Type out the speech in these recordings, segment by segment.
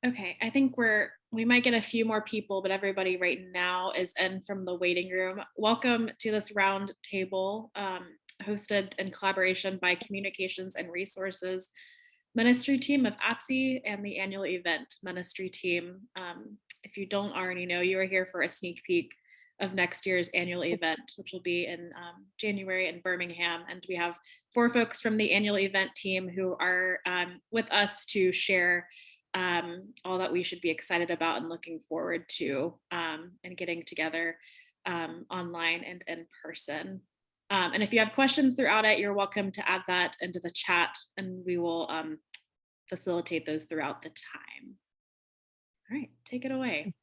Okay, I think we might get a few more people, but everybody right now is in from the waiting room. Welcome to this round table, hosted in collaboration by Communications and Resources Ministry Team of APSI and the annual event ministry team. If you don't already know, you are here for a sneak peek of next year's annual event, which will be in January in Birmingham. And we have four folks from the annual event team who are with us to share all that we should be excited about and looking forward to, and getting together online and in person. And if you have questions throughout it, you're welcome to add that into the chat and we will facilitate those throughout the time. All right, take it away.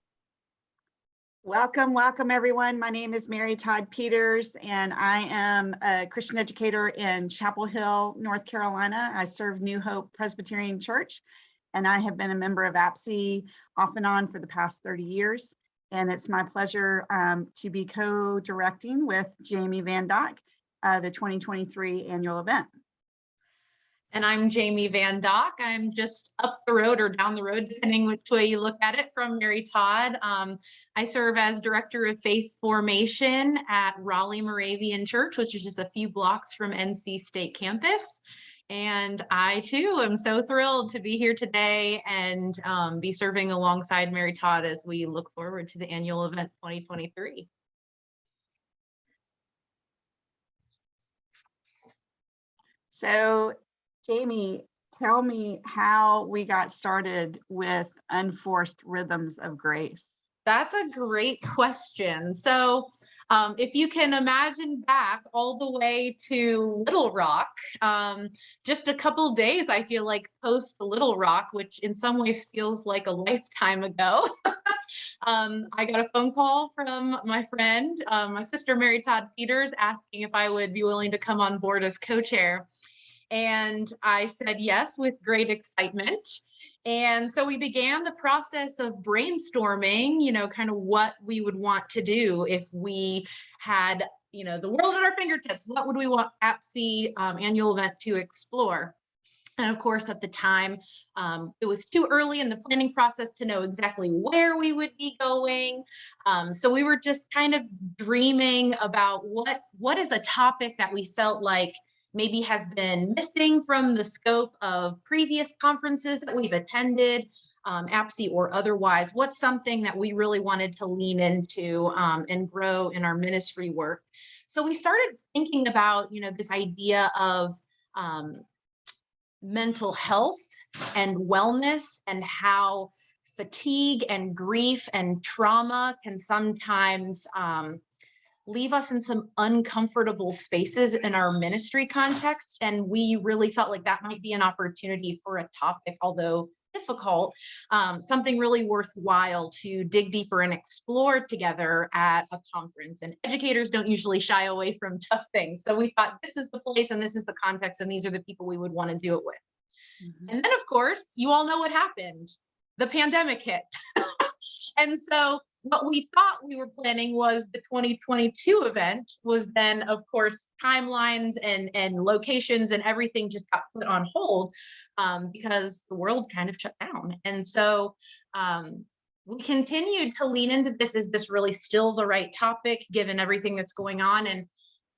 Welcome, welcome everyone. My name is Mary Todd Peters and I am a Christian educator in Chapel Hill, North Carolina. I serve New Hope Presbyterian Church and I have been a member of APSI off and on for the past 30 years. And it's my pleasure to be co-directing with Jamie Van Dock, the 2023 annual event. And I'm Jamie Van Dock. I'm just up the road or down the road, depending which way you look at it, from Mary Todd. I serve as Director of Faith Formation at Raleigh Moravian Church, which is just a few blocks from NC State campus. And I too am so thrilled to be here today and be serving alongside Mary Todd as we look forward to the annual event 2023. So Jamie, tell me how we got started with Unforced Rhythms of Grace. That's a great question. So if you can imagine back all the way to Little Rock, just a couple days, I feel like post Little Rock, which in some ways feels like a lifetime ago, I got a phone call from my friend, my sister, Mary Todd Peters, asking if I would be willing to come on board as co-chair. And I said yes with great excitement. And so we began the process of brainstorming, kind of what we would want to do if we had, the world at our fingertips. What would we want APSI annual event to explore? And of course, at the time, it was too early in the planning process to know exactly where we would be going. So we were just kind of dreaming about what is a topic that we felt like maybe has been missing from the scope of previous conferences that we've attended, APSI or otherwise. What's something that we really wanted to lean into and grow in our ministry work? So we started thinking about, this idea of mental health and wellness and how fatigue and grief and trauma can sometimes leave us in some uncomfortable spaces in our ministry context. And we really felt like that might be an opportunity for a topic, although difficult, something really worthwhile to dig deeper and explore together at a conference. And educators don't usually shy away from tough things. So we thought this is the place and this is the context and these are the people we would want to do it with. Mm-hmm. And then of course, you all know what happened. The pandemic hit. And so what we thought we were planning was the 2022 event was then, of course, timelines and locations and everything just got put on hold because the world kind of shut down. And so we continued to lean into this. Is this really still the right topic given everything that's going on? And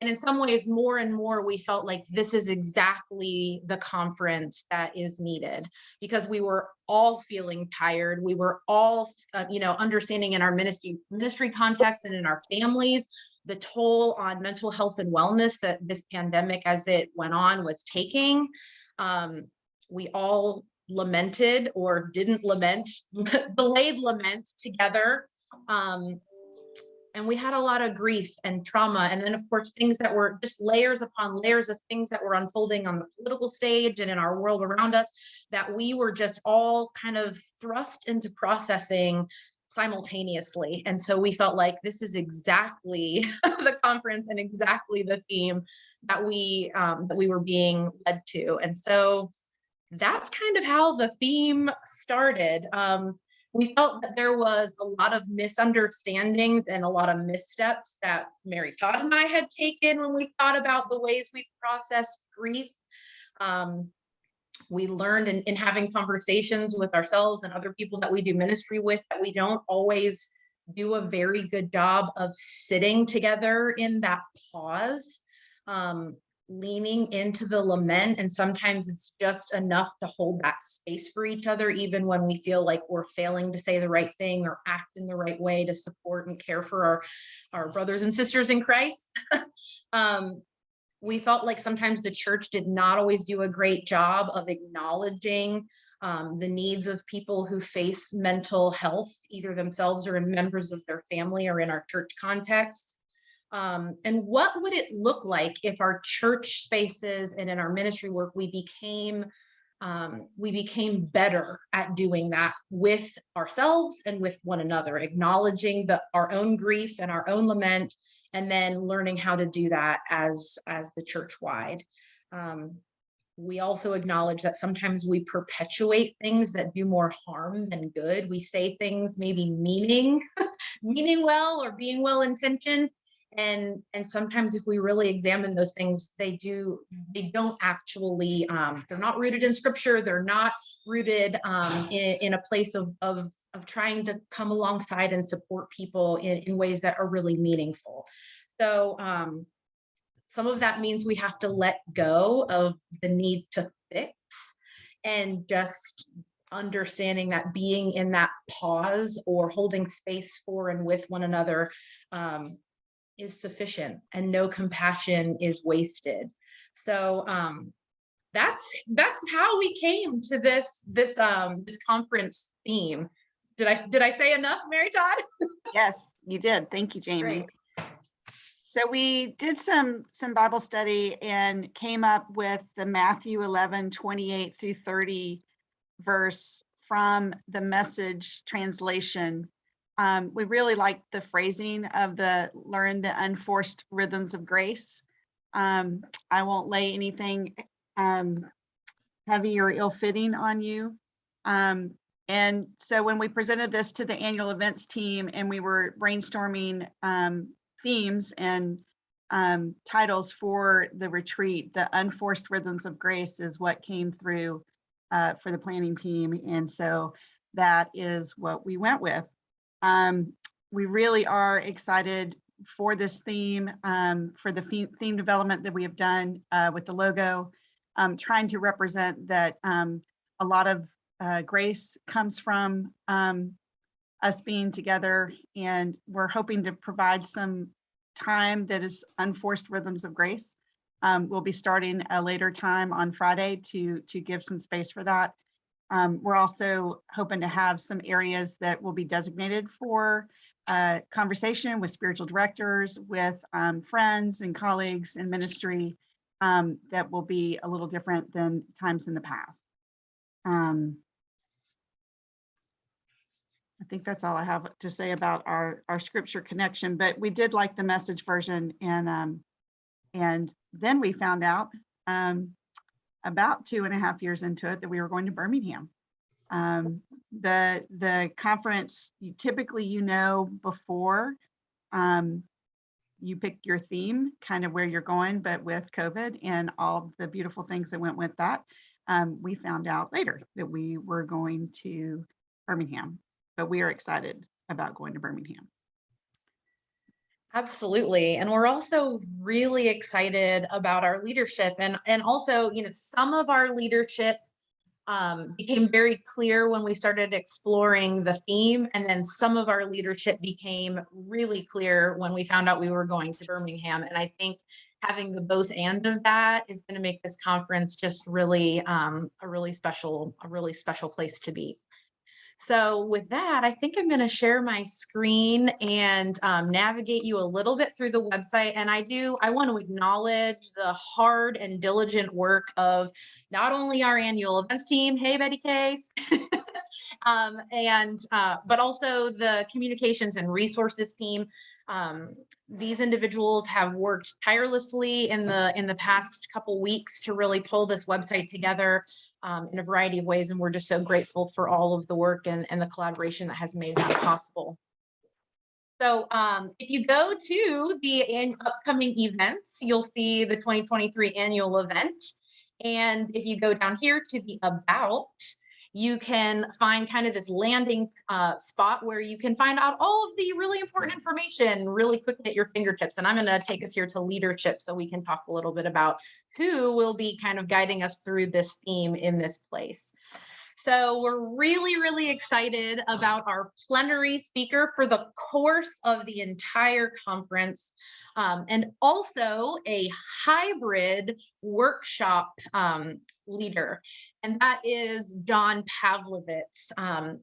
in some ways, more and more, we felt like this is exactly the conference that is needed because we were all feeling tired. We were all, understanding in our ministry context and in our families, the toll on mental health and wellness that this pandemic as it went on was taking. We all lamented or didn't lament, delayed lament together. And we had a lot of grief and trauma. And then, of course, things that were just layers upon layers of things that were unfolding on the political stage and in our world around us that we were just all kind of thrust into processing simultaneously. And so we felt like this is exactly the conference and exactly the theme that we were being led to. And so that's kind of how the theme started. We felt that there was a lot of misunderstandings and a lot of missteps that Mary Todd and I had taken when we thought about the ways we process grief. We learned in having conversations with ourselves and other people that we do ministry with that we don't always do a very good job of sitting together in that pause, leaning into the lament. And sometimes it's just enough to hold that space for each other, even when we feel like we're failing to say the right thing or act in the right way to support and care for our brothers and sisters in Christ. We felt like sometimes the church did not always do a great job of acknowledging the needs of people who face mental health, either themselves or in members of their family or in our church context. And what would it look like if our church spaces and in our ministry work, we became better at doing that with ourselves and with one another, acknowledging our own grief and our own lament, and then learning how to do that as the church wide. We also acknowledge that sometimes we perpetuate things that do more harm than good. We say things maybe meaning well or being well intentioned. And sometimes if we really examine those things, they don't actually, they're not rooted in scripture. They're not rooted in a place of trying to come alongside and support people in ways that are really meaningful. So some of that means we have to let go of the need to fix and just understanding that being in that pause or holding space for and with one another is sufficient, and no compassion is wasted. So that's how we came to this conference theme. Did I say enough, Mary Todd? Yes, you did. Thank you, Jamie. Great. So we did some Bible study and came up with the Matthew 11:28-30 verse from the Message translation. We really liked the phrasing of learn the unforced rhythms of grace. I won't lay anything heavy or ill-fitting on you. And so when we presented this to the annual events team and we were brainstorming themes and titles for the retreat, the unforced rhythms of grace is what came through for the planning team. And so that is what we went with. We really are excited for this theme, for the theme development that we have done with the logo, trying to represent that a lot of grace comes from us being together, and we're hoping to provide some time that is unforced rhythms of grace. We'll be starting a later time on Friday to give some space for that. We're also hoping to have some areas that will be designated for conversation with spiritual directors, with friends and colleagues in ministry that will be a little different than times in the past. I think that's all I have to say about our scripture connection, but we did like the Message version, and then we found out about 2.5 years into it that we were going to Birmingham. The conference, typically before you pick your theme, kind of where you're going, but with COVID and all the beautiful things that went with that, we found out later that we were going to Birmingham. But we are excited about going to Birmingham. Absolutely. And we're also really excited about our leadership. And also, some of our leadership became very clear when we started exploring the theme. And then some of our leadership became really clear when we found out we were going to Birmingham. And I think having the both and of that is going to make this conference just really a really special place to be. So with that, I think I'm going to share my screen and navigate you a little bit through the website. And I want to acknowledge the hard and diligent work of not only our annual events team, hey, Betty Case, but also the communications and resources team. These individuals have worked tirelessly in the past couple weeks to really pull this website together in a variety of ways. And we're just so grateful for all of the work and the collaboration that has made that possible. So if you go to the upcoming events, you'll see the 2023 annual event. And if you go down here to the About, you can find kind of this landing spot where you can find out all of the really important information really quickly at your fingertips. And I'm going to take us here to leadership so we can talk a little bit about who will be kind of guiding us through this theme in this place. So we're really, really excited about our plenary speaker for the course of the entire conference, and also a hybrid workshop leader, and that is John Pavlovitz.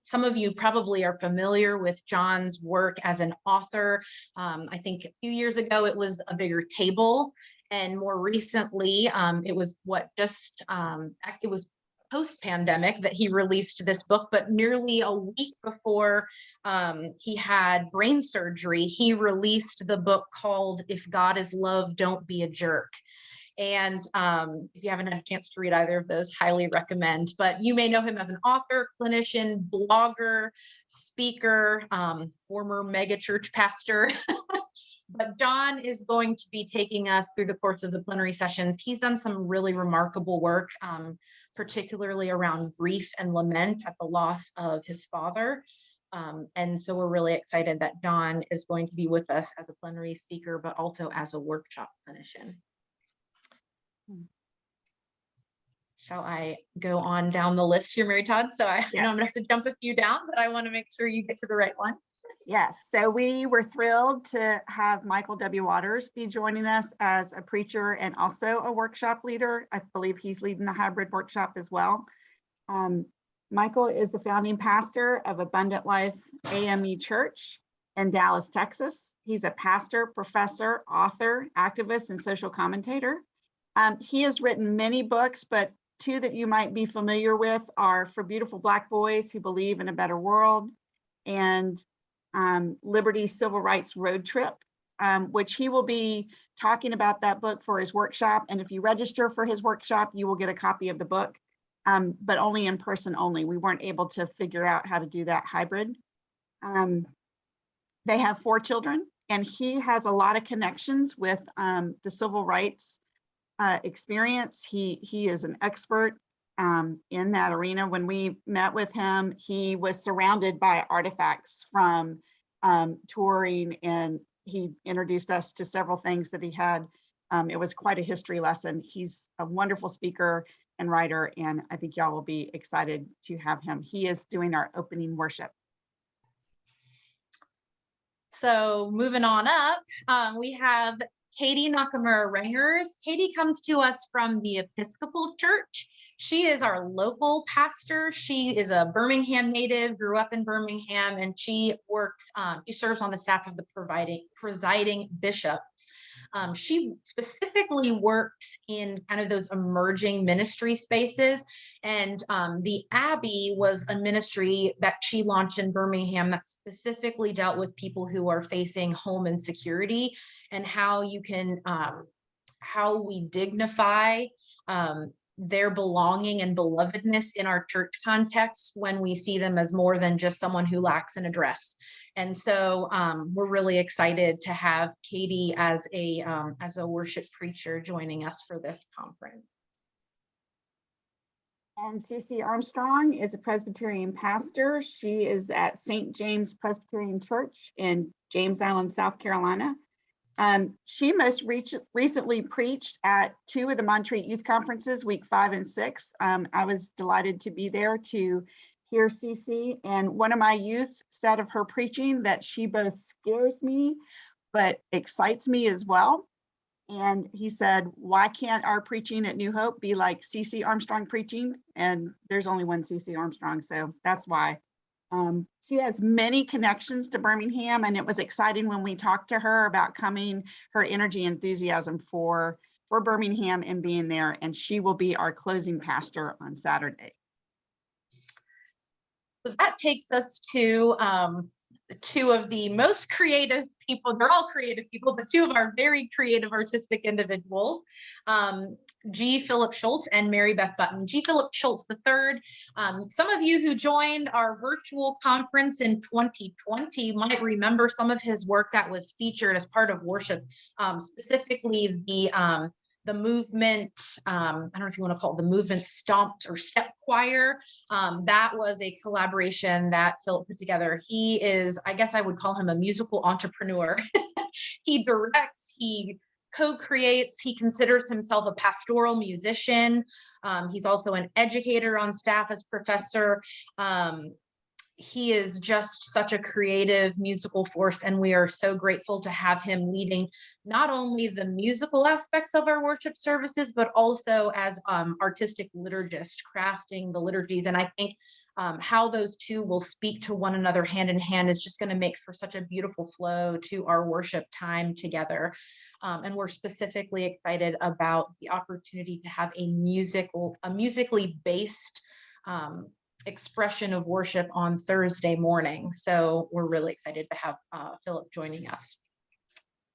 Some of you probably are familiar with John's work as an author. I think a few years ago it was A Bigger Table, and more recently it was it was post-pandemic that he released this book, but nearly a week before he had brain surgery, he released the book called If God is Love, Don't Be a Jerk. And if you haven't had a chance to read either of those, highly recommend. But you may know him as an author, clinician, blogger, speaker, former megachurch pastor. But John is going to be taking us through the course of the plenary sessions. He's done some really remarkable work, particularly around grief and lament at the loss of his father. And so we're really excited that John is going to be with us as a plenary speaker, but also as a workshop clinician. Shall I go on down the list here, Mary Todd? So I know I'm gonna have to jump a few down, but I want to make sure you get to the right one. Yes, so we were thrilled to have Michael W. Waters be joining us as a preacher and also a workshop leader. I believe he's leading the hybrid workshop as well. Michael is the founding pastor of Abundant Life AME Church in Dallas, Texas. He's a pastor, professor, author, activist, and social commentator. He has written many books, but two that you might be familiar with are For Beautiful Black Boys Who Believe in a Better World and Liberty Civil Rights Road Trip, which he will be talking about that book for his workshop. And if you register for his workshop, you will get a copy of the book, but only in person only. We weren't able to figure out how to do that hybrid. They have 4 children, and he has a lot of connections with the civil rights experience. He is an expert in that arena. When we met with him, he was surrounded by artifacts from touring, and he introduced us to several things that he had. It was quite a history lesson. He's a wonderful speaker and writer, and I think y'all will be excited to have him. He is doing our opening worship. So moving on up, we have Katie Nakamura Rangers. Katie comes to us from the Episcopal Church. She is our local pastor. She is a Birmingham native, grew up in Birmingham, and she serves on the staff of the presiding bishop. She specifically works in kind of those emerging ministry spaces. And the Abbey was a ministry that she launched in Birmingham that specifically dealt with people who are facing home insecurity and how you can, how we dignify their belonging and belovedness in our church context when we see them as more than just someone who lacks an address. And so we're really excited to have Katie as a worship preacher joining us for this conference. And CC Armstrong is a Presbyterian pastor. She is at St. James Presbyterian Church in James Island, South Carolina. She most recently preached at 2 of the Montreat Youth Conferences, week 5 and 6. I was delighted to be there to hear CC, and one of my youth said of her preaching that she both scares me, but excites me as well. And he said, why can't our preaching at New Hope be like CC Armstrong preaching? And there's only one CC Armstrong, so that's why. She has many connections to Birmingham, and it was exciting when we talked to her about coming, her energy, enthusiasm for Birmingham and being there, and she will be our closing pastor on Saturday. So that takes us to 2 of the most creative people. They're all creative people, but 2 of our very creative artistic individuals, G. Philip Schultz and Mary Beth Button. G. Philip Schultz III. Some of you who joined our virtual conference in 2020 might remember some of his work that was featured as part of worship, specifically the the movement, I don't know if you want to call it the movement stomped or step choir. That was a collaboration that Philip put together. He is, I guess I would call him a musical entrepreneur. He directs, he co-creates, he considers himself a pastoral musician. He's also an educator on staff as professor. He is just such a creative musical force, and we are so grateful to have him leading not only the musical aspects of our worship services, but also as artistic liturgist, crafting the liturgies. And I think how those two will speak to one another hand in hand is just going to make for such a beautiful flow to our worship time together. And we're specifically excited about the opportunity to have a musically based expression of worship on Thursday morning. So we're really excited to have Philip joining us.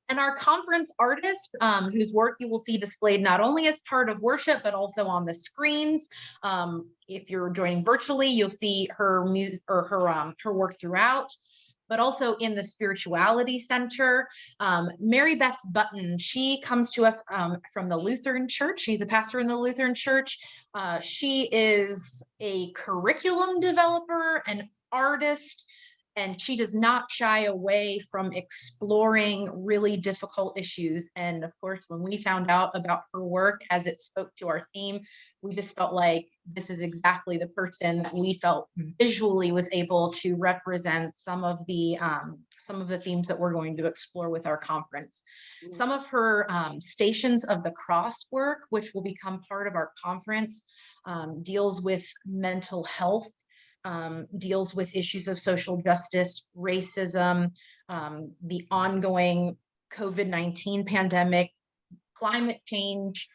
And our conference artist, whose work you will see displayed not only as part of worship, but also on the screens. If you're joining virtually, you'll see her music or her work throughout, but also in the Spirituality Center. Mary Beth Button, she comes to us from the Lutheran Church. She's a pastor in the Lutheran Church. She is a curriculum developer, an artist, and she does not shy away from exploring really difficult issues. And of course, when we found out about her work as it spoke to our theme, we just felt like this is exactly the person that we felt visually was able to represent some of the themes that we're going to explore with our conference. Some of her Stations of the Cross work, which will become part of our conference, deals with mental health, deals with issues of social justice, racism, the ongoing COVID-19 pandemic, climate change,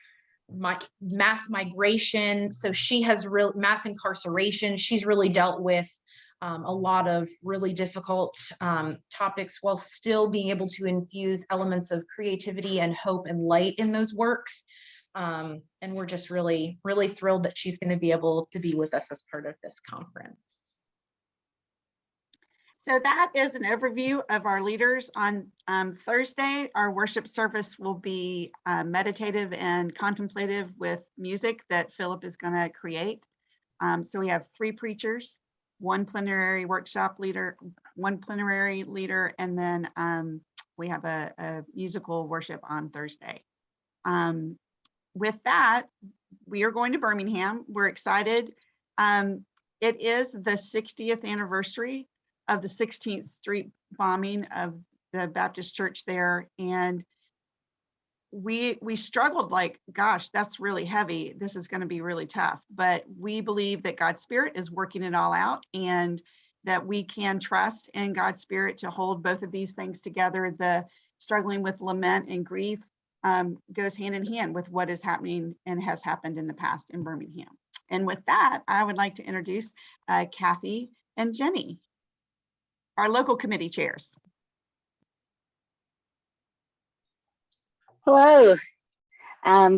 mass migration. So she has mass incarceration. She's really dealt with a lot of really difficult topics while still being able to infuse elements of creativity and hope and light in those works. And we're just really, really thrilled that she's going to be able to be with us as part of this conference. So that is an overview of our leaders. On Thursday, our worship service will be meditative and contemplative with music that Philip is going to create. So we have 3 preachers, 1 plenary workshop leader, 1 plenary leader, and then we have a musical worship on Thursday. With that, we are going to Birmingham. We're excited. It is the 60th anniversary of the 16th Street bombing of the Baptist church there. And we struggled like, gosh, that's really heavy. This is going to be really tough. But we believe that God's Spirit is working it all out and that we can trust in God's Spirit to hold both of these things together. The struggling with lament and grief goes hand in hand with what is happening and has happened in the past in Birmingham. And with that, I would like to introduce Kathy and Jenny, our local committee chairs. Hello.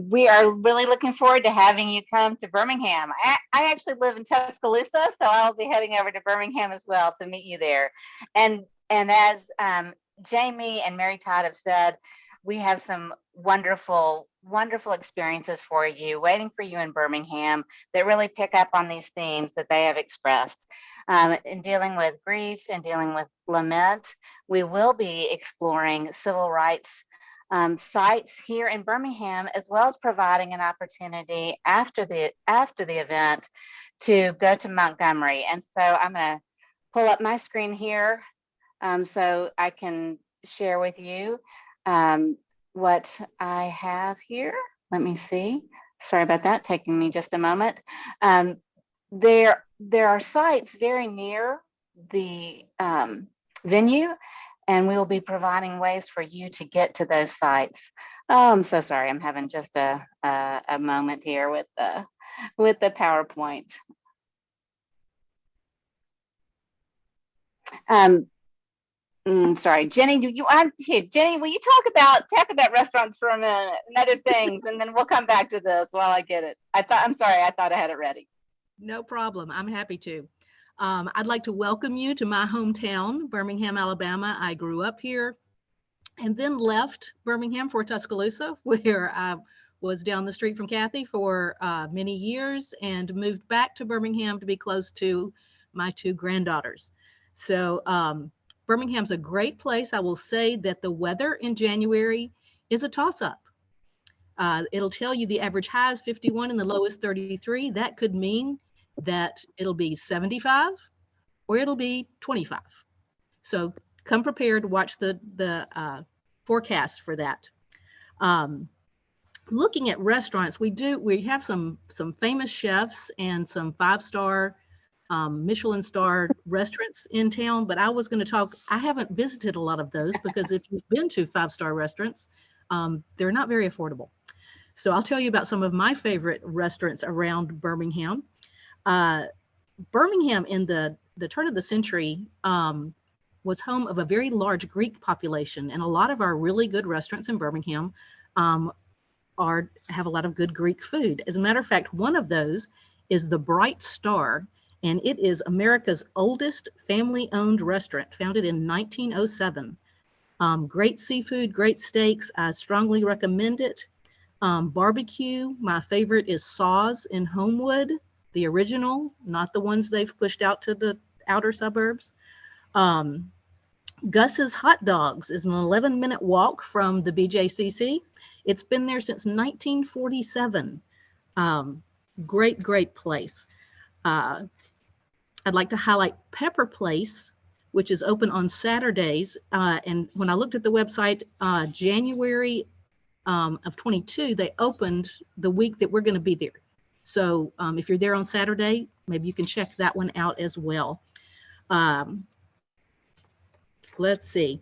We are really looking forward to having you come to Birmingham. I actually live in Tuscaloosa, so I'll be heading over to Birmingham as well to meet you there. And as Jamie and Mary Todd have said, we have some wonderful, wonderful experiences for you, waiting for you in Birmingham that really pick up on these themes that they have expressed. In dealing with grief and dealing with lament, we will be exploring civil rights sites here in Birmingham, as well as providing an opportunity after the event to go to Montgomery. And so I'm going to pull up my screen here so I can share with you what I have here. Let me see. Sorry about that, taking me just a moment. There are sites very near the venue, and we will be providing ways for you to get to those sites. Oh, I'm so sorry. I'm having just a moment here with the PowerPoint. Sorry, Jenny. Jenny, will you talk about restaurants for a minute and other things, and then we'll come back to this while I get it. I'm sorry. I thought I had it ready. No problem. I'm happy to. I'd like to welcome you to my hometown, Birmingham, Alabama. I grew up here and then left Birmingham for Tuscaloosa, where I was down the street from Kathy for many years and moved back to Birmingham to be close to my two granddaughters. So Birmingham's a great place. I will say that the weather in January is a toss-up. It'll tell you the average high is 51 and the low is 33. That could mean that it'll be 75 or it'll be 25. So come prepared to watch the forecast for that. Looking at restaurants, we have some famous chefs and some 5-star Michelin star restaurants in town, but I was going to talk, I haven't visited a lot of those because if you've been to 5-star restaurants, they're not very affordable. So I'll tell you about some of my favorite restaurants around Birmingham. Birmingham in the turn of the century was home of a very large Greek population, and a lot of our really good restaurants in Birmingham have a lot of good Greek food. As a matter of fact, one of those is the Bright Star, and it is America's oldest family-owned restaurant, founded in 1907. Great seafood, great steaks. I strongly recommend it. Barbecue, my favorite is Saw's in Homewood, the original, not the ones they've pushed out to the outer suburbs. Gus's Hot Dogs is an 11-minute walk from the BJCC. It's been there since 1947. Great place. I'd like to highlight Pepper Place, which is open on Saturdays. And when I looked at the website, January of 22, they opened the week that we're going to be there. So if you're there on Saturday, maybe you can check that one out as well. Let's see.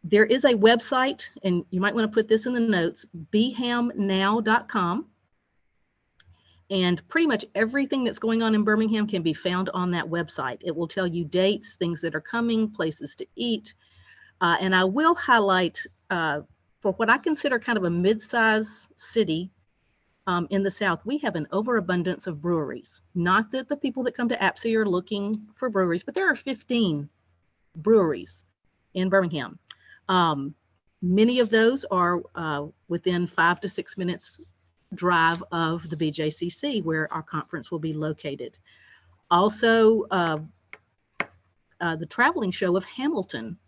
There is a website, and you might want to put this in the notes, bhamnow.com. And pretty much everything that's going on in Birmingham can be found on that website. It will tell you dates, things that are coming, places to eat. And I will highlight, for what I consider kind of a mid-size city in the South, we have an overabundance of breweries. Not that the people that come to APSI are looking for breweries, but there are 15 breweries in Birmingham. Many of those are within 5 to 6 minutes drive of the BJCC, where our conference will be located. Also, the traveling show of Hamilton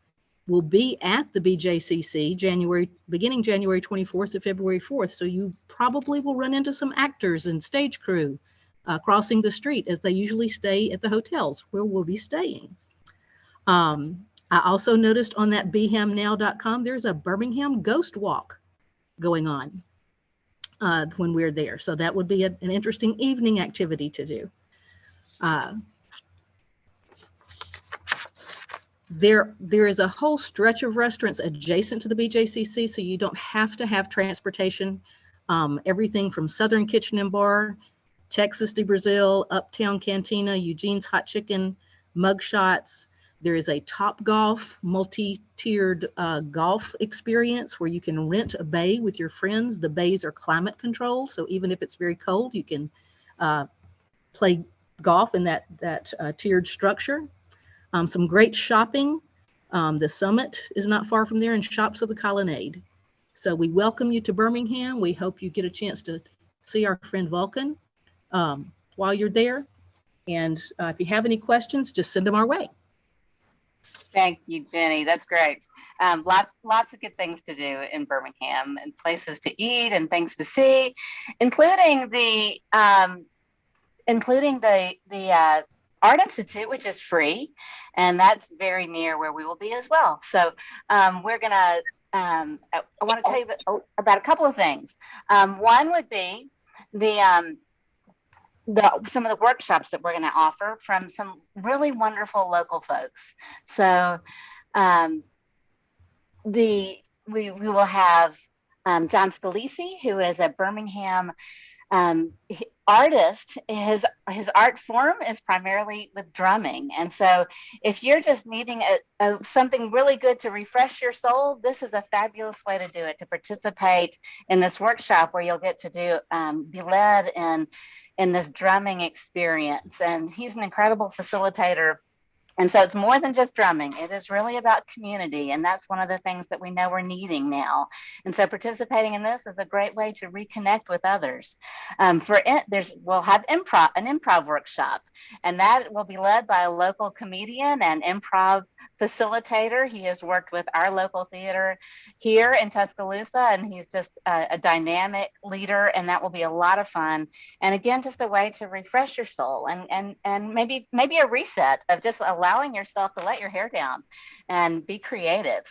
will be at the BJCC beginning January 24th to February 4th. So you probably will run into some actors and stage crew crossing the street, as they usually stay at the hotels where we'll be staying. I also noticed on that bhamnow.com, there's a Birmingham Ghost Walk going on when we're there. So that would be an interesting evening activity to do. There is a whole stretch of restaurants adjacent to the BJCC, so you don't have to have transportation. Everything from Southern Kitchen and Bar, Texas de Brazil, Uptown Cantina, Eugene's Hot Chicken, Mugshots. There is a Top Golf multi-tiered golf experience where you can rent a bay with your friends. The bays are climate controlled, so even if it's very cold, you can play golf in that tiered structure. Some great shopping. The Summit is not far from there, and Shops of the Colonnade. So we welcome you to Birmingham. We hope you get a chance to see our friend Vulcan while you're there. And if you have any questions, just send them our way. Thank you, Jenny. That's great. Lots of good things to do in Birmingham, and places to eat and things to see, including the Art Institute, which is free, and that's very near where we will be as well. So we're gonna. I want to tell you about a couple of things. One would be some of the workshops that we're going to offer from some really wonderful local folks. So we will have John Scalisi, who is a Birmingham artist. His art form is primarily with drumming, and so if you're just needing something really good to refresh your soul, this is a fabulous way to do it, to participate in this workshop where you'll get to be led in this drumming experience. And he's an incredible facilitator And so it's more than just drumming. It is really about community. And that's one of the things that we know we're needing now. And so participating in this is a great way to reconnect with others. We'll have an improv workshop, and that will be led by a local comedian and improv facilitator. He has worked with our local theater here in Tuscaloosa, and he's just a dynamic leader, and that will be a lot of fun. And again, just a way to refresh your soul and maybe a reset of just allowing yourself to let your hair down and be creative.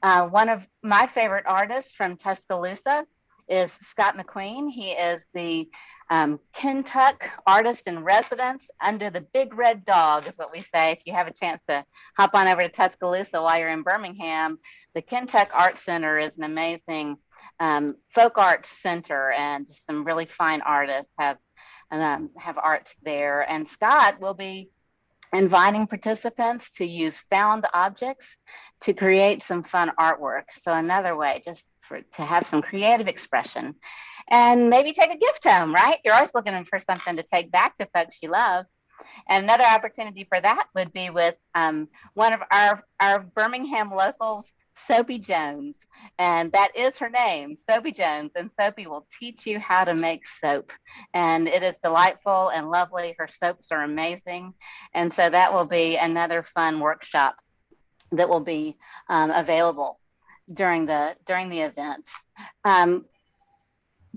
One of my favorite artists from Tuscaloosa is Scott McQueen. He is the Kentuck artist in residence under the big red dog, is what we say. If you have a chance to hop on over to Tuscaloosa while you're in Birmingham, the Kentuck Art Center is an amazing folk art center, and some really fine artists have art there. And Scott will be inviting participants to use found objects to create some fun artwork. So another way just to have some creative expression, and maybe take a gift home, right? You're always looking for something to take back to folks you love. And another opportunity for that would be with one of our Birmingham locals, Soapy Jones. And that is her name, Soapy Jones. And Soapy will teach you how to make soap. And it is delightful and lovely. Her soaps are amazing. And so that will be another fun workshop that will be available during the event.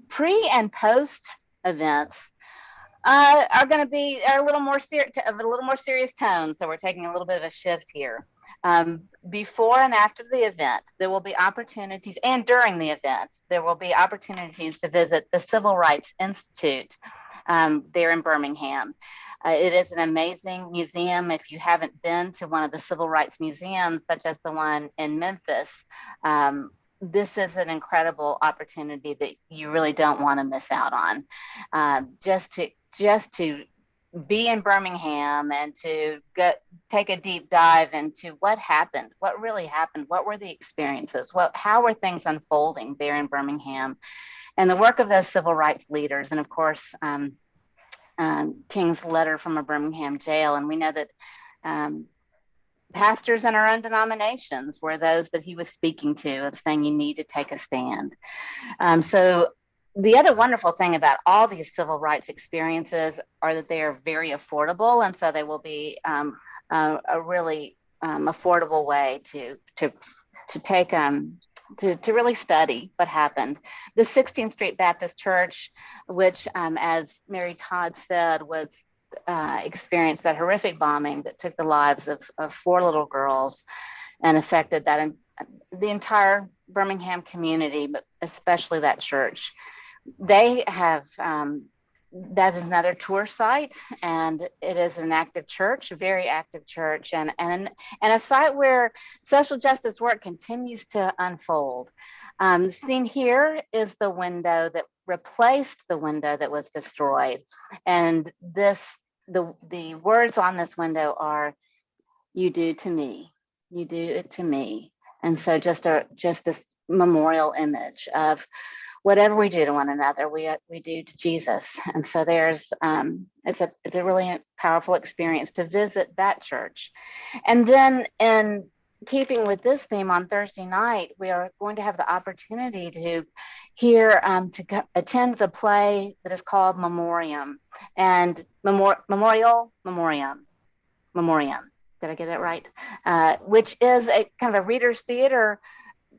Pre and post events are going to be a little more serious tone. So we're taking a little bit of a shift here. Before and after the event, there will be opportunities, and during the event, there will be opportunities to visit the Civil Rights Institute there in Birmingham. It is an amazing museum. If you haven't been to one of the civil rights museums, such as the one in Memphis, this is an incredible opportunity that you really don't want to miss out on. Just to be in Birmingham and to take a deep dive into what happened, what really happened, what were the experiences, how were things unfolding there in Birmingham, and the work of those civil rights leaders, and of course, King's letter from a Birmingham jail. And we know that pastors in our own denominations were those that he was speaking to, of saying you need to take a stand. So the other wonderful thing about all these civil rights experiences are that they are very affordable, and so they will be a really affordable way to take to really study what happened. The 16th Street Baptist Church, which, as Mary Todd said, was experienced that horrific bombing that took the lives of 4 little girls and affected the entire Birmingham community, but especially that church. They have, that is another tour site, and it is an active church, a very active church, and a site where social justice work continues to unfold. Seen here is the window that replaced the window that was destroyed. And the words on this window are, "You do to me, you do it to me." And so just this memorial image of whatever we do to one another, we do to Jesus. And so it's a really powerful experience to visit that church. And then, in keeping with this theme, on Thursday night, we are going to have the opportunity to attend the play that is called Memoriam, and Memoriam. Did I get that right? Which is a kind of a reader's theater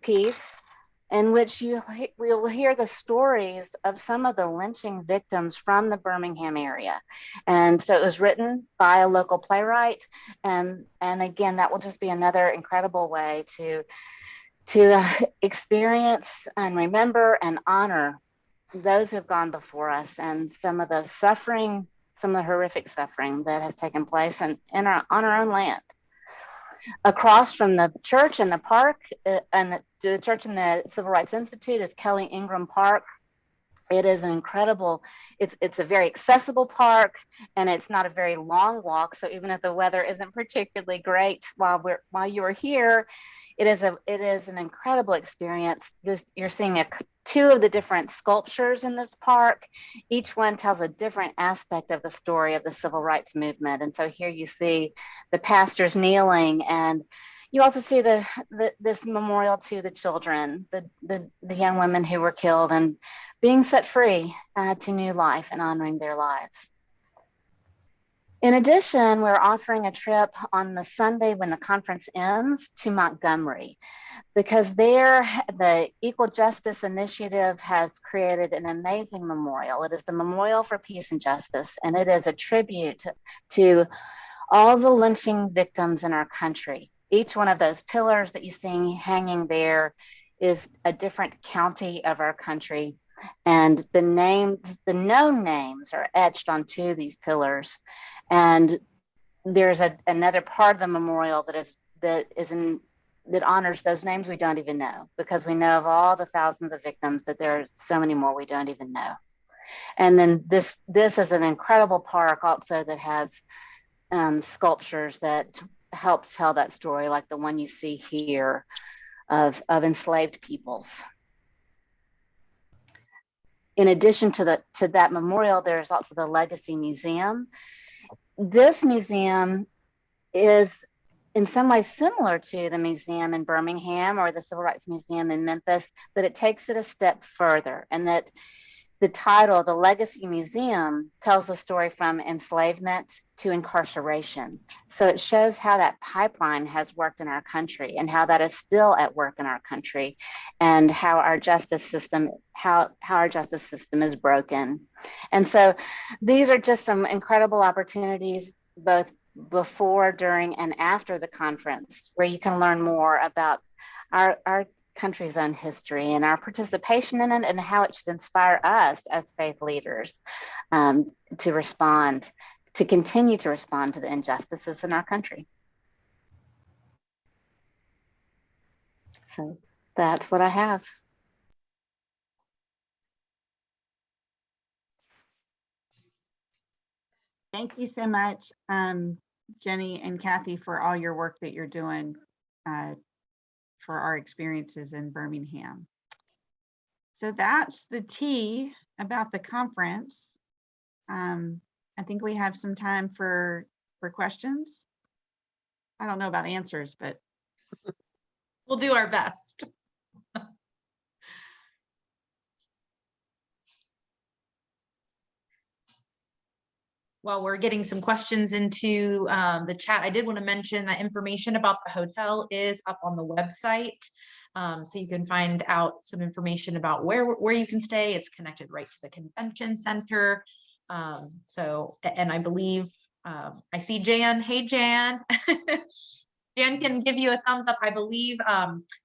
piece in which we'll hear the stories of some of the lynching victims from the Birmingham area. And so it was written by a local playwright. And again, that will just be another incredible way to experience and remember and honor those who have gone before us, and some of the horrific suffering that has taken place on our own land. Across from the church and the park, and the church and the Civil Rights Institute, is Kelly Ingram Park. It is an incredible, it's a very accessible park, and it's not a very long walk. So even if the weather isn't particularly great while you are here, it is an incredible experience. You're seeing two of the different sculptures in this park. Each one tells a different aspect of the story of the civil rights movement. And so here you see the pastors kneeling, and you also see this memorial to the children, the young women who were killed and being set free to new life and honoring their lives. In addition, we're offering a trip on the Sunday when the conference ends to Montgomery, because there the Equal Justice Initiative has created an amazing memorial. It is the Memorial for Peace and Justice, and it is a tribute to all the lynching victims in our country. Each one of those pillars that you see hanging there is a different county of our country, and the known names are etched onto these pillars. And there's another part of the memorial that honors those names we don't even know, because we know of all the thousands of victims, that there are so many more we don't even know. And then this is an incredible park also that has sculptures that help tell that story, like the one you see here of enslaved peoples. In addition to that memorial, there's also the Legacy Museum. This museum is in some ways similar to the museum in Birmingham or the Civil Rights Museum in Memphis, but it takes it a step further, and that the title, the Legacy Museum, tells the story from enslavement to incarceration. So it shows how that pipeline has worked in our country and how that is still at work in our country, and how our justice system, how our justice system is broken. And so these are just some incredible opportunities, both before, during, and after the conference, where you can learn more about our country's own history and our participation in it, and how it should inspire us as faith leaders to continue to respond to the injustices in our country. So that's what I have. Thank you so much, Jenny and Kathy, for all your work that you're doing for our experiences in Birmingham. So that's the tea about the conference. I think we have some time for questions. I don't know about answers, but We'll do our best. While we're getting some questions into the chat, I did want to mention that information about the hotel is up on the website. So you can find out some information about where you can stay. It's connected right to the convention center. And I believe I see Jan. Hey, Jan. Jan can give you a thumbs up, I believe.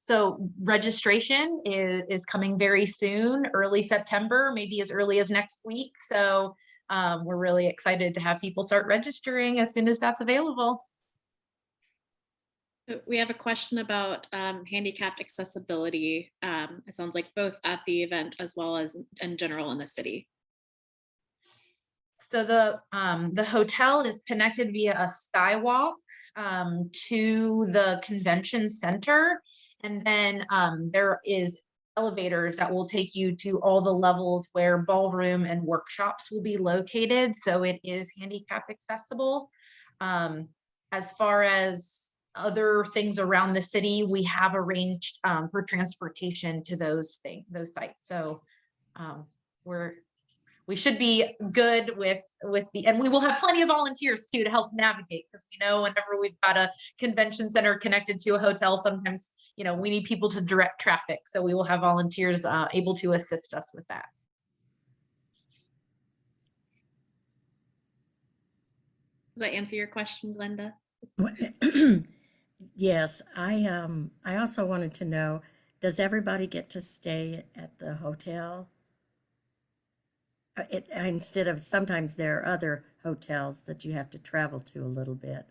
So registration is coming very soon, early September, maybe as early as next week. So we're really excited to have people start registering as soon as that's available. We have a question about handicapped accessibility. It sounds like both at the event as well as in general in the city. So the hotel is connected via a skywalk to the convention center, and then there is elevators that will take you to all the levels where ballroom and workshops will be located. So it is handicap accessible. As far as other things around the city, we have arranged for transportation to those sites. So we should be good with and we will have plenty of volunteers too to help navigate, because we know whenever we've got a convention center connected to a hotel, sometimes, you know, we need people to direct traffic. So we will have volunteers able to assist us with that. Does that answer your question, Glenda? Yes, I also wanted to know, does everybody get to stay at the hotel? Instead of, sometimes there are other hotels that you have to travel to a little bit.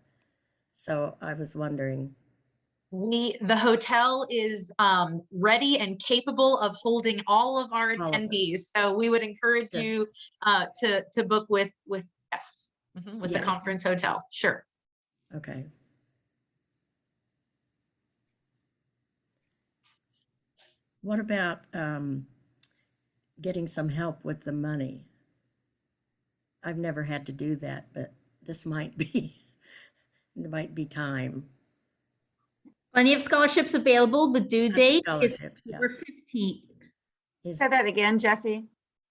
So I was wondering. The hotel is ready and capable of holding all of our attendees. So we would encourage you to book with yes, with the conference hotel. Sure. Okay. What about getting some help with the money. I've never had to do that, but this might be, it might be time. Plenty of scholarships available. The due date is Scholarships, yeah. October 15th. Is, Say that again, Jesse.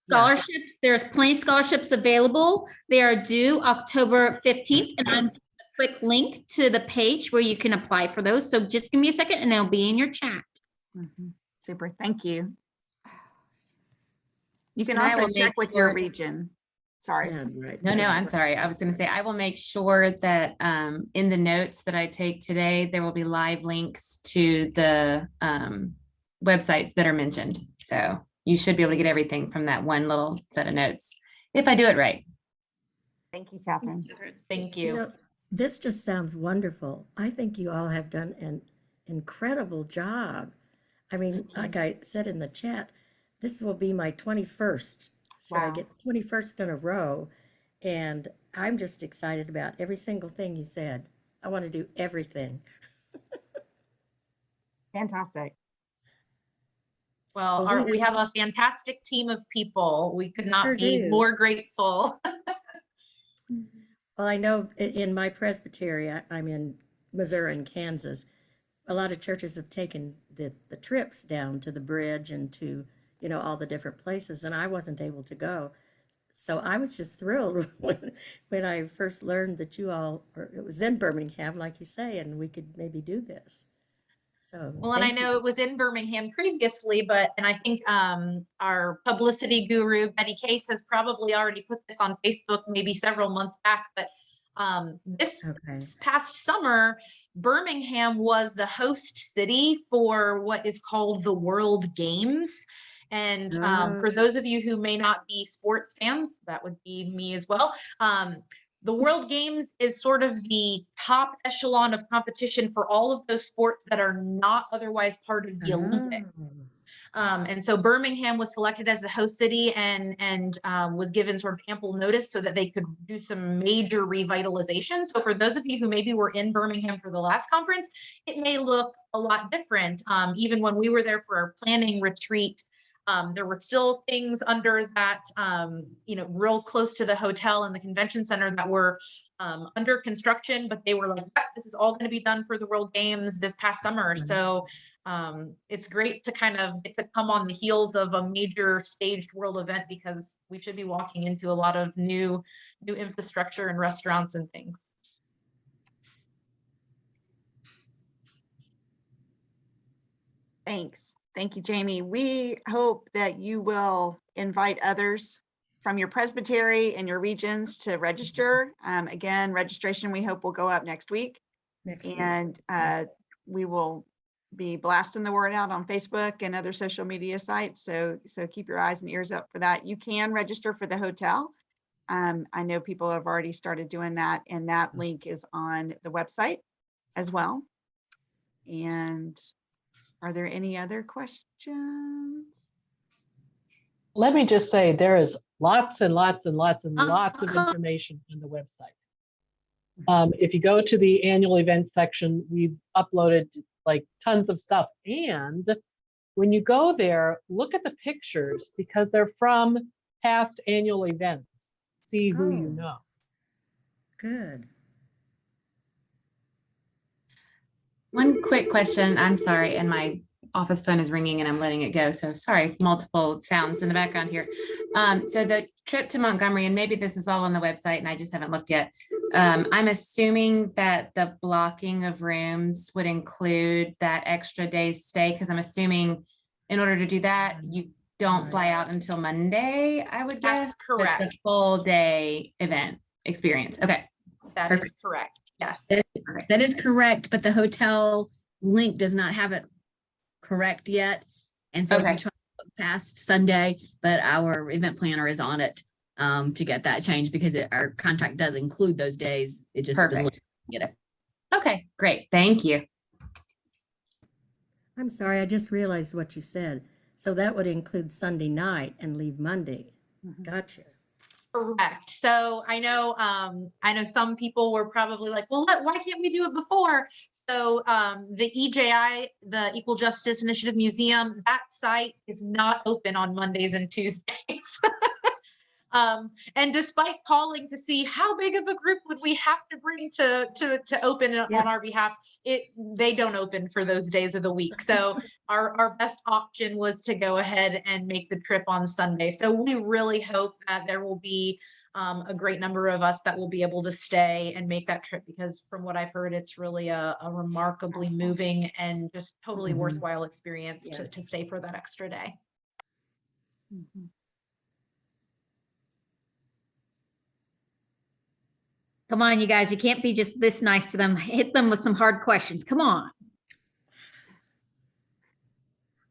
yeah, Scholarships, there's plenty of scholarships available. They are due October 15th, and I'm a quick link to the page where you can apply for those. So just give me a second and they'll be in your chat. Super, thank you. You can And I also will check make with your sure- region. Sorry. yeah, right. No, I'm sorry. I was going to say, I will make sure that in the notes that I take today, there will be live links to the websites that are mentioned. So you should be able to get everything from that one little set of notes, if I do it right. Thank you, Catherine. Thank You you. know, this just sounds wonderful. I think you all have done an incredible job. I mean, like I said in the chat, this will be my 21st. Should I Wow. get 21st in a row? And I'm just excited about every single thing you said. I want to do everything. Fantastic. Well, Well, we have a fantastic team of people. We could We not sure be do. more grateful. Well, I know in my presbytery, I'm in Missouri and Kansas. A lot of churches have taken the trips down to the bridge and to, you know, all the different places, and I wasn't able to go. So I was just thrilled when I first learned that you all, or it was in Birmingham, like you say, and we could maybe do this. So Well, and I thank you. know it was in Birmingham previously, and I think our publicity guru, Betty Case, has probably already put this on Facebook maybe several months back, but this Okay. past summer, Birmingham was the host city for what is called the World Games. And for those of you who may not be sports fans, that would be me as well. The World Games is sort of the top echelon of competition for all of those sports that are not otherwise part of the Olympics. And so Birmingham was selected as the host city and was given sort of ample notice so that they could do some major revitalization. So for those of you who maybe were in Birmingham for the last conference, it may look a lot different. Even when we were there for our planning retreat, there were still things under that, real close to the hotel and the convention center that were under construction, but they were like, this is all going to be done for the World Games this past summer. So it's great to kind of get to come on the heels of a major staged world event, because we should be walking into a lot of new infrastructure and restaurants and things. Thanks. Thank you, Jamie. We hope that you will invite others from your presbytery and your regions to register. Again, registration we hope will go up next week. And we will be blasting the word out on Facebook and other social media sites. So keep your eyes and ears up for that. You can register for the hotel. I know people have already started doing that, and that link is on the website as well. And are there any other questions? Let me just say, there is lots and lots and lots and lots of information on the website. If you go to the annual event section, we've uploaded like tons of stuff. And when you go there, look at the pictures, because they're from past annual events. See who you know. Good. One quick question. I'm sorry, and my office phone is ringing and I'm letting it go. So sorry, multiple sounds in the background here. So the trip to Montgomery, and maybe this is all on the website and I just haven't looked yet. I'm assuming that the blocking of rooms would include that extra day's stay, because I'm assuming in order to do that, you don't fly out until Monday, I would guess. That's correct. It's a full day event experience. Okay. That Perfect. is correct. Yes. That is correct, but the hotel link does not have it correct yet. And so if you try to look past Sunday, but our event planner is on it to get that changed, because our contract does include those days. It just doesn't get it. Okay, great. Thank you. I'm sorry, I just realized what you said. So that would include Sunday night and leave Monday. Gotcha. Correct. So I know some people were probably like, well, why can't we do it before? So the EJI, the Equal Justice Initiative Museum, that site is not open on Mondays and Tuesdays. And despite calling to see how big of a group would we have to bring to open it on our behalf, they don't open for those days of the week. So our best option was to go ahead and make the trip on Sunday. So we really hope that there will be a great number of us that will be able to stay and make that trip, because from what I've heard, it's really a remarkably moving and just totally worthwhile experience to stay for that extra day. Come on, you guys, you can't be just this nice to them. Hit them with some hard questions. Come on.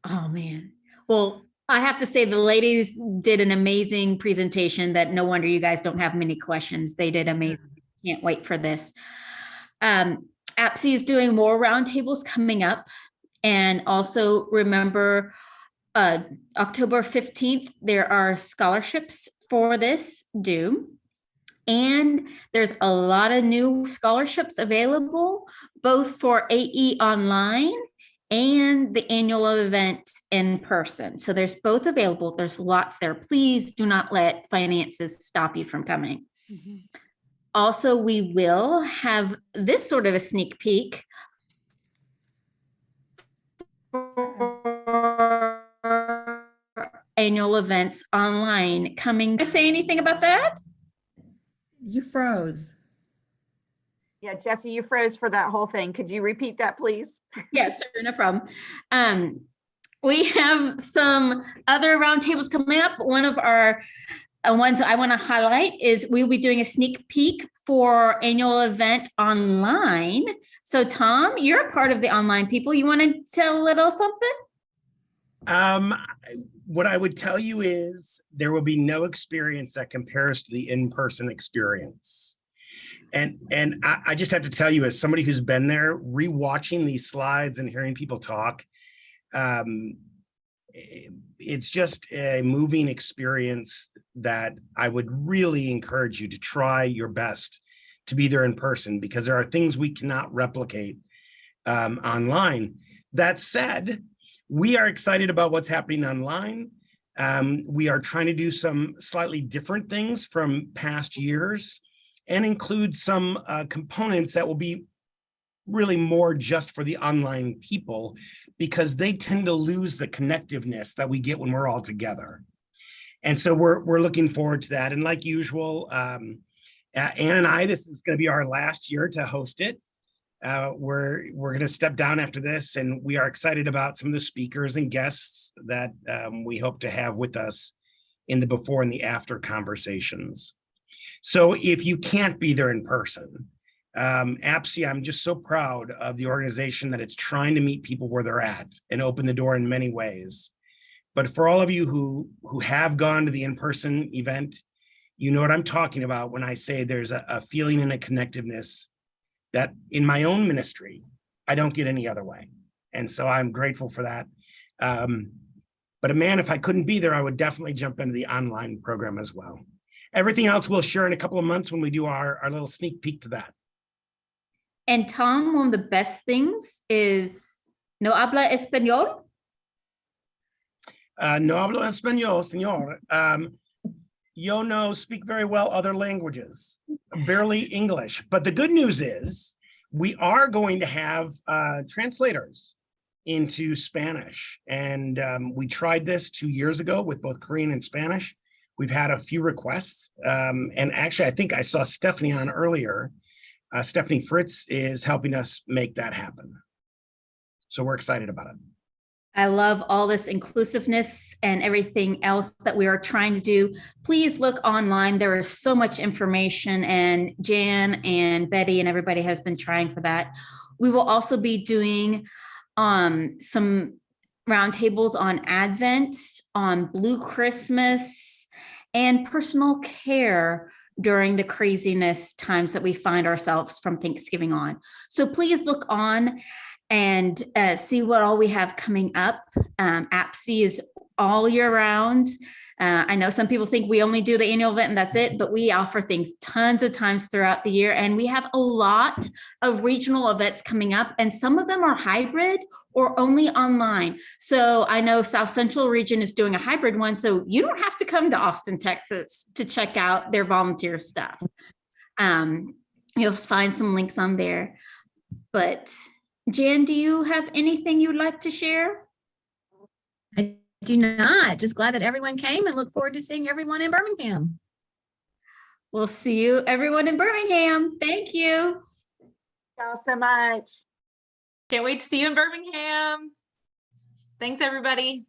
Oh, man. Well, I have to say the ladies did an amazing presentation that no wonder you guys don't have many questions. They did amazing. Can't wait for this. APSI is doing more roundtables coming up. And also remember, October 15th, there are scholarships for this due. And there's a lot of new scholarships available, both for AE online and the annual event in person. So there's both available. There's lots there. Please do not let finances stop you from coming. Also, we will have this sort of a sneak peek for annual events online coming. Did I say anything about that? You froze. Yeah, Jesse, you froze for that whole thing. Could you repeat that, please? Yes, sir, no problem. We have some other roundtables coming up. One of our ones I want to highlight is we'll be doing a sneak peek for annual event online. So Tom, you're a part of the online people. You want to tell a little something? What I would tell you is there will be no experience that compares to the in-person experience. And I just have to tell you, as somebody who's been there, rewatching these slides and hearing people talk, it's just a moving experience that I would really encourage you to try your best to be there in person, because there are things we cannot replicate online. That said, we are excited about what's happening online. We are trying to do some slightly different things from past years and include some components that will be really more just for the online people, because they tend to lose the connectiveness that we get when we're all together. And so we're looking forward to that. And like usual, Ann and I, this is going to be our last year to host it. We're going to step down after this, and we are excited about some of the speakers and guests that we hope to have with us in the before and the after conversations. So if you can't be there in person, APSI, I'm just so proud of the organization that it's trying to meet people where they're at and open the door in many ways. But for all of you who have gone to the in-person event, you know what I'm talking about when I say there's a feeling and a connectiveness that in my own ministry, I don't get any other way. And so I'm grateful for that. But man, if I couldn't be there, I would definitely jump into the online program as well. Everything else we'll share in a couple of months when we do our little sneak peek to that. And Tom, one of the best things is no habla español. No hablo español, señor. Yo no speak very well other languages, barely English. But the good news is we are going to have translators into Spanish. And we tried this 2 years ago with both Korean and Spanish. We've had a few requests. And actually, I think I saw Stephanie on earlier. Stephanie Fritz is helping us make that happen. So we're excited about it. I love all this inclusiveness and everything else that we are trying to do. Please look online. There is so much information, and Jan and Betty and everybody has been trying for that. We will also be doing some roundtables on Advent, on Blue Christmas, and personal care during the craziness times that we find ourselves from Thanksgiving on. So please look on and see what all we have coming up. APSI is all year round. I know some people think we only do the annual event and that's it, but we offer things tons of times throughout the year. And we have a lot of regional events coming up, and some of them are hybrid or only online. So I know South Central region is doing a hybrid one. So you don't have to come to Austin, Texas to check out their volunteer stuff. You'll find some links on there. But Jan, do you have anything you would like to share? I do not. Just glad that everyone came and look forward to seeing everyone in Birmingham. We'll see you everyone in Birmingham. Thank you. Y'all so much. Can't wait to see you in Birmingham. Thanks, everybody.